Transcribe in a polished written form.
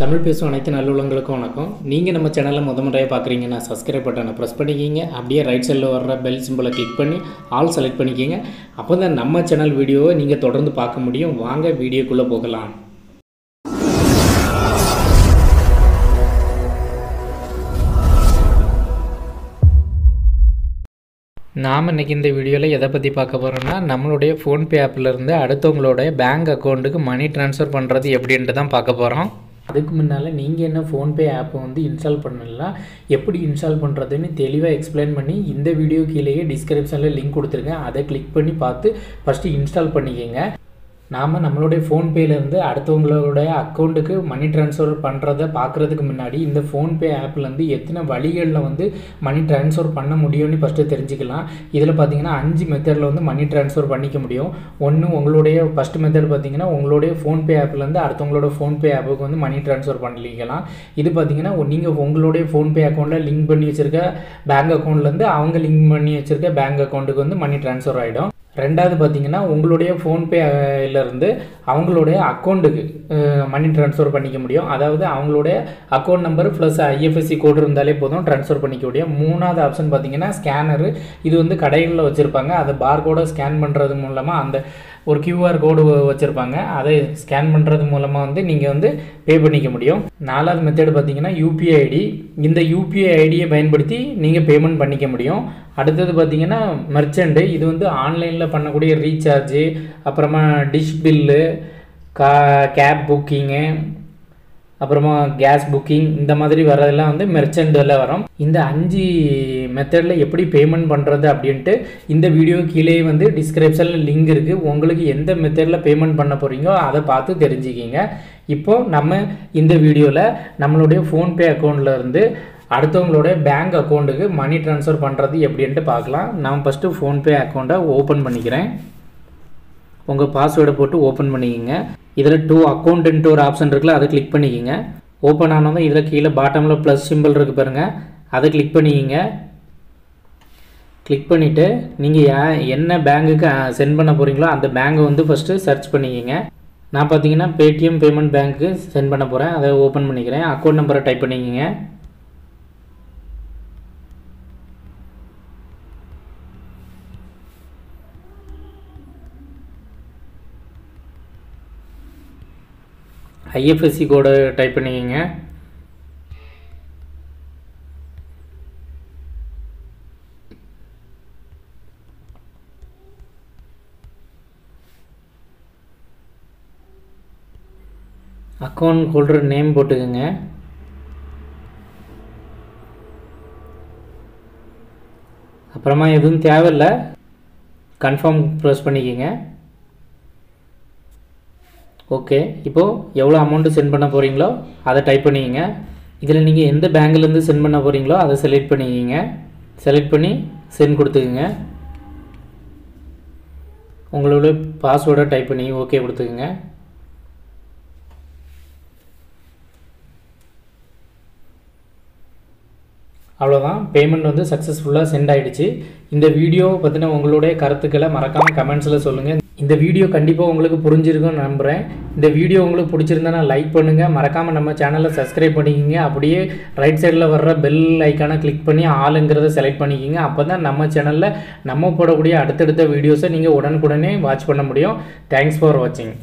தமிழ் பேசும் அனைத்து நல்லுள்ளங்களுக்கும் வணக்கம். நீங்கள் நம்ம சேனலில் முறையாக பார்க்குறீங்கன்னா சப்ஸ்கிரைப் பட்டனை ப்ரெஸ் பண்ணிக்கிங்க. அப்படியே ரைட் சைடில் வர்ற பெல் சிம்பிளை கிளிக் பண்ணி ஆல் செலக்ட் பண்ணிக்கிங்க. அப்போ தான் நம்ம சேனல் வீடியோவை நீங்கள் தொடர்ந்து பார்க்க முடியும். வாங்க வீடியோக்குள்ளே போகலாம். நாம் இன்றைக்கி இந்த வீடியோவில் எதை பற்றி பார்க்க போகிறோம்னா, நம்மளுடைய ஃபோன்பே ஆப்பிலேருந்து அடுத்தவங்களோட பேங்க் அக்கௌண்ட்டுக்கு மணி ட்ரான்ஸ்ஃபர் பண்ணுறது எப்படின்ட்டு தான் பார்க்க போகிறோம். அதுக்கு முன்னால் நீங்கள் என்ன ஃபோன்பே ஆப்பை இன்ஸ்டால் பண்ணலாம், எப்படி இன்ஸ்டால் பண்ணுறதுன்னு தெளிவாக எக்ஸ்பிளைன் பண்ணி இந்த வீடியோ கீழேயே டிஸ்கிரிப்ஷனில் லிங்க் கொடுத்துருக்கேன். அதை கிளிக் பண்ணி பார்த்து ஃபஸ்ட்டு இன்ஸ்டால் பண்ணிக்கோங்க. நாம் நம்மளுடைய ஃபோன்பேலேருந்து அடுத்தவங்களோட அக்கௌண்ட்டுக்கு மணி ட்ரான்ஸ்ஃபர் பண்ணுறதை பார்க்குறதுக்கு முன்னாடி இந்த ஃபோன்பே ஆப்லேருந்து எத்தனை வழிகளில் மணி ட்ரான்ஸ்ஃபர் பண்ண முடியும்னு ஃபஸ்ட்டு தெரிஞ்சுக்கலாம். இதில் பார்த்தீங்கன்னா 5 மெத்தடில் மணி ட்ரான்ஸ்ஃபர் பண்ணிக்க முடியும். ஒன்று, உங்களுடைய ஃபஸ்ட் மெத்தட் பார்த்தீங்கன்னா உங்களுடைய ஃபோன்பே ஆப்லேருந்து அடுத்தவங்களோட ஃபோன்பே ஆப்புக்கு மணி ட்ரான்ஸ்ஃபர் பண்ணிக்கலாம். இது பார்த்தீங்கன்னா நீங்கள் உங்களுடைய ஃபோன்பே அக்கௌண்ட்டில் லிங்க் பண்ணி வச்சுருக்க பேங்க் அக்கௌண்ட்லேருந்து அவங்க லிங்க் பண்ணி வச்சுருக்க பேங்க் அக்கௌண்ட்டுக்கு மணி ட்ரான்ஸ்ஃபர் ஆகிடும். ரெண்டாவது பார்த்தீங்கன்னா உங்களுடைய ஃபோன்பேலேருந்து அவங்களுடைய அக்கௌண்ட்டுக்கு மணி ட்ரான்ஸ்ஃபர் பண்ணிக்க முடியும். அதாவது அவங்களுடைய அக்கௌண்ட் நம்பர் ப்ளஸ் ஐஎஃப்எஸ்சி கோடு இருந்தாலே போதும் ட்ரான்ஸ்ஃபர் பண்ணிக்க முடியும். மூணாவது ஆப்ஷன் பார்த்தீங்கன்னா ஸ்கேனரு. இது கடைகளில் வச்சுருப்பாங்க. அதை பார்கோடை ஸ்கேன் பண்ணுறது மூலமாக அந்த ஒரு QR கோடு வச்சுருப்பாங்க. அதை ஸ்கேன் பண்ணுறது மூலமாக நீங்கள் பே பண்ணிக்க முடியும். நாலாவது மெத்தேடு பார்த்தீங்கன்னா UPI ஐடி. இந்த UPI ஐடியை பயன்படுத்தி நீங்கள் பேமெண்ட் பண்ணிக்க முடியும். அடுத்தது பார்த்தீங்கன்னா மெர்ச்சண்ட்டு. இது ஆன்லைனில் பண்ணக்கூடிய ரீசார்ஜு, அப்புறமா டிஷ் பில்லு, கேப் புக்கிங்கு, அப்புறமா கேஸ் புக்கிங், இந்த மாதிரி வரதெல்லாம் மெர்ச்சண்டில் வரும். இந்த 5 மெத்தடில் எப்படி பேமெண்ட் பண்ணுறது அப்படின்ட்டு இந்த வீடியோ கீழே டிஸ்கிரிப்ஷனில் லிங்க் இருக்குது. உங்களுக்கு எந்த மெத்தடில் பேமெண்ட் பண்ண போகிறீங்களோ அதை பார்த்து தெரிஞ்சுக்கிங்க. இப்போது நம்ம இந்த வீடியோவில் நம்மளுடைய ஃபோன்பே அக்கௌண்ட்லேருந்து அடுத்தவங்களோட பேங்க் அக்கௌண்ட்டுக்கு மணி ட்ரான்ஸ்ஃபர் பண்ணுறது எப்படின்ட்டு பார்க்கலாம். நான் ஃபஸ்ட்டு ஃபோன்பே அக்கௌண்ட்டை ஓப்பன் பண்ணிக்கிறேன். உங்கள் பாஸ்வேர்டை போட்டு ஓப்பன் பண்ணிக்கிங்க. இதில் 2 அக்கௌண்ட்டுன்ட்டு ஒரு ஆப்ஷன் இருக்குல்ல, அதை கிளிக் பண்ணிக்கிங்க. ஓப்பன் ஆனதும் இதில் கீழே பாட்டமில் ப்ளஸ் சிம்பிள் இருக்குது பாருங்கள், அதை கிளிக் பண்ணிக்கிங்க. கிளிக் பண்ணிவிட்டு நீங்கள் என்ன பேங்க்குக்கு சென்ட் பண்ண போகிறீங்களோ அந்த பேங்கை ஃபஸ்ட்டு சர்ச் பண்ணிக்கிங்க. நான் பார்த்தீங்கன்னா பேடிஎம் பேமெண்ட் பேங்க்கு சென்ட் பண்ண போகிறேன். அதை ஓப்பன் பண்ணிக்கிறேன். அக்கௌண்ட் நம்பரை டைப் பண்ணிக்கிங்க. ஐஎஃப்எஸ்சி கோடை டைப் பண்ணிக்கிங்க. அக்கௌண்ட் ஹோல்டர் நேம் போட்டுக்கோங்க. அப்புறமா எதுவும் தேவையில்லை, கன்ஃபார்ம் ப்ரெஸ் பண்ணிக்கோங்க. ஓகே, இப்போது எவ்வளோ அமௌண்ட்டு சென்ட் பண்ண போகிறீங்களோ அதை டைப் பண்ணிக்கிங்க. இதில் நீங்கள் எந்த பேங்க்லேருந்து சென்ட் பண்ண போகிறீங்களோ அதை செலக்ட் பண்ணிக்கிங்க. செலக்ட் பண்ணி சென்ட் கொடுத்துக்குங்க. உங்களோட பாஸ்வேர்டை டைப் பண்ணி ஓகே கொடுத்துக்குங்க. அவ்வளோதான், பேமெண்ட் சக்ஸஸ்ஃபுல்லாக சென்ட் ஆகிடுச்சு. இந்த வீடியோ பற்றின உங்களுடைய கருத்துக்களை மறக்காமல் கமெண்ட்ஸில் சொல்லுங்கள். இந்த வீடியோ கண்டிப்பாக உங்களுக்கு புரிஞ்சிருக்கும்னு நம்புகிறேன். இந்த வீடியோ உங்களுக்கு பிடிச்சிருந்தா லைக் பண்ணுங்கள். மறக்காமல் நம்ம சேனலை சப்ஸ்கிரைப் பண்ணிக்கிங்க. அப்படியே ரைட் சைடில் வர்ற பெல் ஐக்கானை கிளிக் பண்ணி ஆளுங்கிறத செலக்ட் பண்ணிக்கிங்க. அப்போ தான் நம்ம சேனலில் நம்ம போடக்கூடிய அடுத்தடுத்த வீடியோஸை நீங்கள் உடனுக்குடனே வாட்ச் பண்ண முடியும். தேங்க்ஸ் ஃபார் வாட்சிங்.